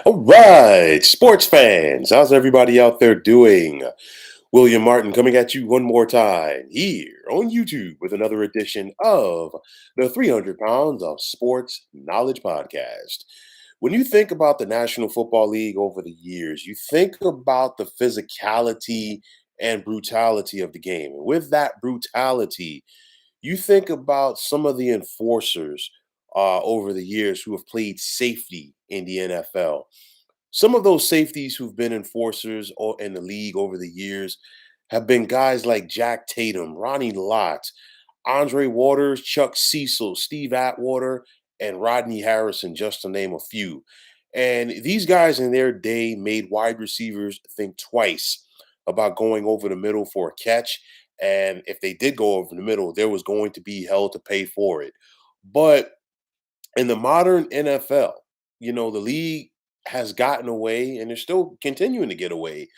All right, sports fans, how's everybody out there doing? William Martin coming at you one more time here on YouTube with another edition of the 300 Pounds of Sports Knowledge Podcast. When you think about the National Football League over the years, you think about the physicality and brutality of the game. And with that brutality, you think about some of the enforcers over the years who have played safety in the NFL. Some of those safeties who've been enforcers in the league over the years have been guys like Jack Tatum, Ronnie Lott, Andre Waters, Chuck Cecil, Steve Atwater, and Rodney Harrison, just to name a few. And these guys in their day made wide receivers think twice about going over the middle for a catch. And if they did go over the middle, there was going to be hell to pay for it. But in the modern NFL, the league has gotten away and they're still continuing to get away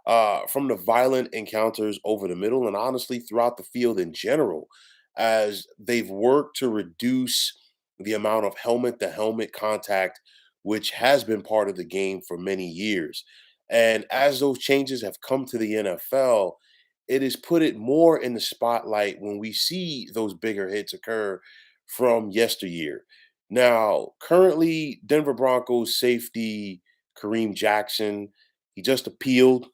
from the violent encounters over the middle and honestly throughout the field in general, as they've worked to reduce the amount of helmet to helmet contact, which has been part of the game for many years. And as those changes have come to the NFL, it has put it more in the spotlight when we see those bigger hits occur from yesteryear. Now, currently, Denver Broncos safety Kareem Jackson, he just appealed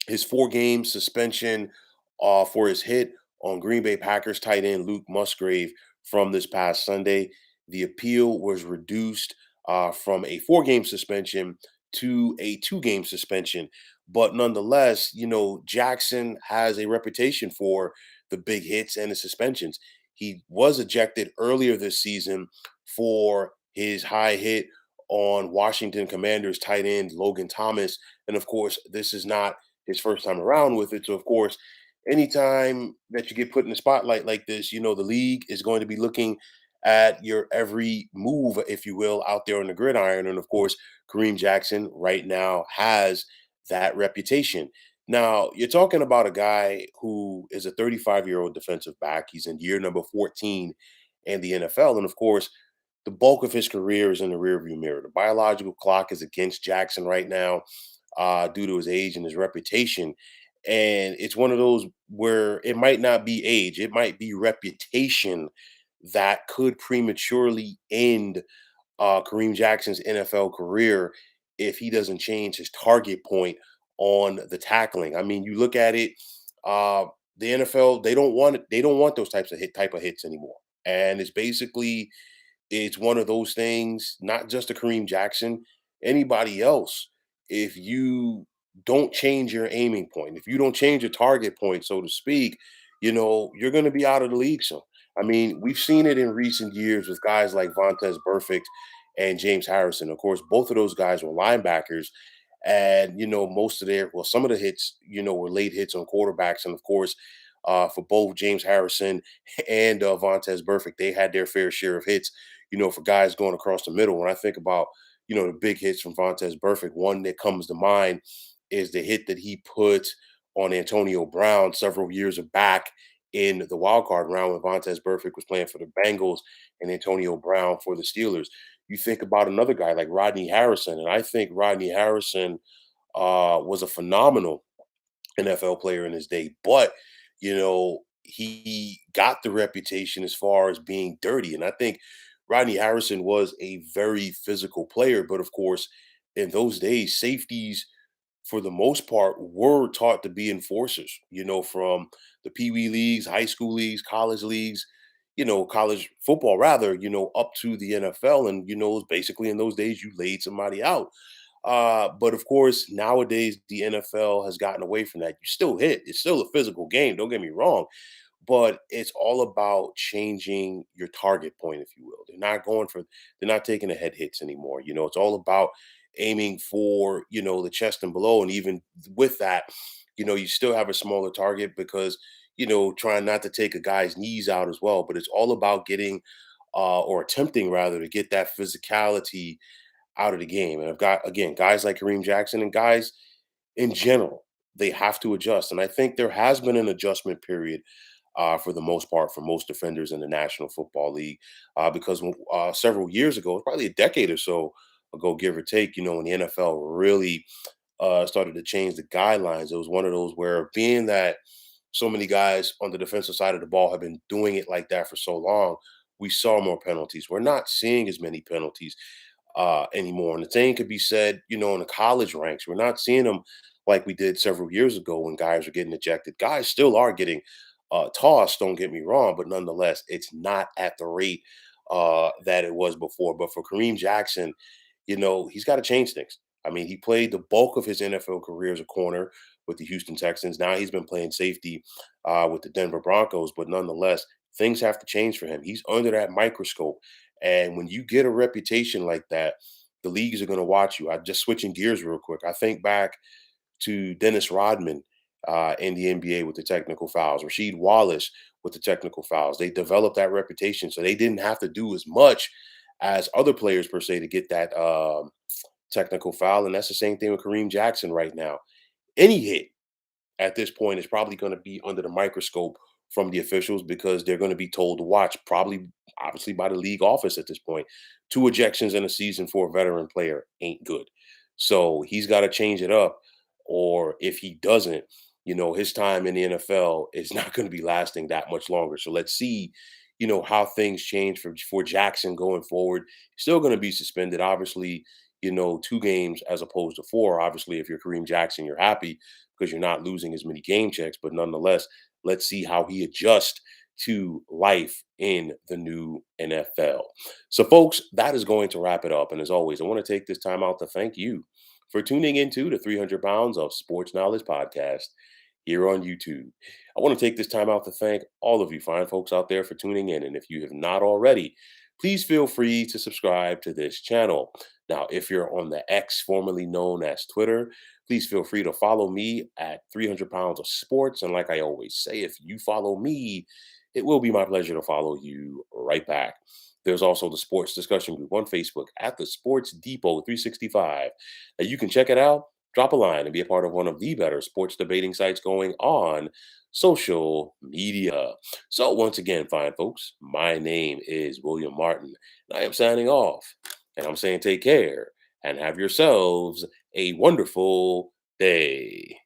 his 4-game suspension for his hit on Green Bay Packers tight end Luke Musgrave from this past Sunday. The appeal was reduced from a 4-game suspension to a 2-game suspension. But nonetheless, Jackson has a reputation for the big hits and the suspensions. He was ejected earlier this season for his high hit on Washington Commanders tight end Logan Thomas. And of course, this is not his first time around with it. So, of course, anytime that you get put in the spotlight like this, the league is going to be looking at your every move, if you will, out there on the gridiron. And of course, Kareem Jackson right now has that reputation. Now, you're talking about a guy who is a 35-year-old defensive back. He's in year number 14 in the NFL. And of course, the bulk of his career is in the rearview mirror. The biological clock is against Jackson right now due to his age and his reputation. And it's one of those where it might not be age, it might be reputation that could prematurely end Kareem Jackson's NFL career if he doesn't change his target point on the tackling. I mean, you look at it, uh, the NFL they don't want it, they don't want those type of hits anymore, and it's one of those things, not just a Kareem Jackson, anybody else. If you don't change your aiming point, if you don't change your target point, so to speak, you're going to be out of the league. So, I mean, we've seen it in recent years with guys like Vontez Burfict and James Harrison. Of course, both of those guys were linebackers. And, some of the hits, were late hits on quarterbacks. And of course, for both James Harrison and Vontez Burfict, they had their fair share of hits for guys going across the middle. When I think about, the big hits from Vontez Burfict, one that comes to mind is the hit that he put on Antonio Brown several years back in the wild card round when Vontez Burfict was playing for the Bengals and Antonio Brown for the Steelers. You think about another guy like Rodney Harrison, and I think Rodney Harrison was a phenomenal NFL player in his day, but he got the reputation as far as being dirty. And I think Rodney Harrison was a very physical player, but of course, in those days, safeties for the most part were taught to be enforcers, from the Pee Wee leagues, high school leagues, college leagues, college football rather, up to the NFL. And, basically in those days, you laid somebody out. But of course, nowadays the NFL has gotten away from that. You still hit; it's still a physical game. Don't get me wrong, but it's all about changing your target point, if you will. They're not taking the head hits anymore. It's all about aiming for the chest and below, and even with that, you still have a smaller target because trying not to take a guy's knees out as well. But it's all about getting or attempting rather to get that physicality out of the game. And I've got again guys like Kareem Jackson and guys in general, they have to adjust. And I think there has been an adjustment period for the most part for most defenders in the National Football League because several years ago, probably a decade or so ago, give or take, when the NFL really started to change the guidelines. It was one of those where, being that so many guys on the defensive side of the ball have been doing it like that for so long, we saw more penalties. We're not seeing as many penalties anymore. And the same could be said, in the college ranks. We're not seeing them like we did several years ago when guys were getting ejected. Guys still are getting tossed, don't get me wrong, but nonetheless, it's not at the rate that it was before. But for Kareem Jackson, he's got to change things. I mean, he played the bulk of his NFL career as a corner with the Houston Texans. Now he's been playing safety with the Denver Broncos, but nonetheless, things have to change for him. He's under that microscope. And when you get a reputation like that, the leagues are going to watch you. I just switching gears real quick. I think back to Dennis Rodman in the NBA with the technical fouls, Rasheed Wallace with the technical fouls. They developed that reputation, so they didn't have to do as much as other players per se to get that technical foul. And that's the same thing with Kareem Jackson right now. Any hit at this point is probably going to be under the microscope from the officials, because they're going to be told to watch, probably obviously by the league office at this point. Two ejections in a season for a veteran player ain't good. So he's got to change it up. Or if he doesn't, his time in the NFL is not going to be lasting that much longer. So let's see, how things change for Jackson going forward. Still going to be suspended, obviously, 2 games as opposed to 4. Obviously, if you're Kareem Jackson, you're happy because you're not losing as many game checks. But nonetheless, let's see how he adjusts to life in the new NFL. So, folks, that is going to wrap it up. And as always, I want to take this time out to thank you for tuning into the 300 Pounds of Sports Knowledge podcast here on YouTube. I want to take this time out to thank all of you fine folks out there for tuning in. And if you have not already, please feel free to subscribe to this channel. Now, if you're on the X, formerly known as Twitter, please feel free to follow me at 300 Pounds of Sports. And like I always say, if you follow me, it will be my pleasure to follow you right back. There's also the sports discussion group on Facebook at the Sports Depot 365. Now, you can check it out, drop a line, and be a part of one of the better sports debating sites going on social media. So, once again, fine folks, my name is William Martin, and I am signing off. And I'm saying take care and have yourselves a wonderful day.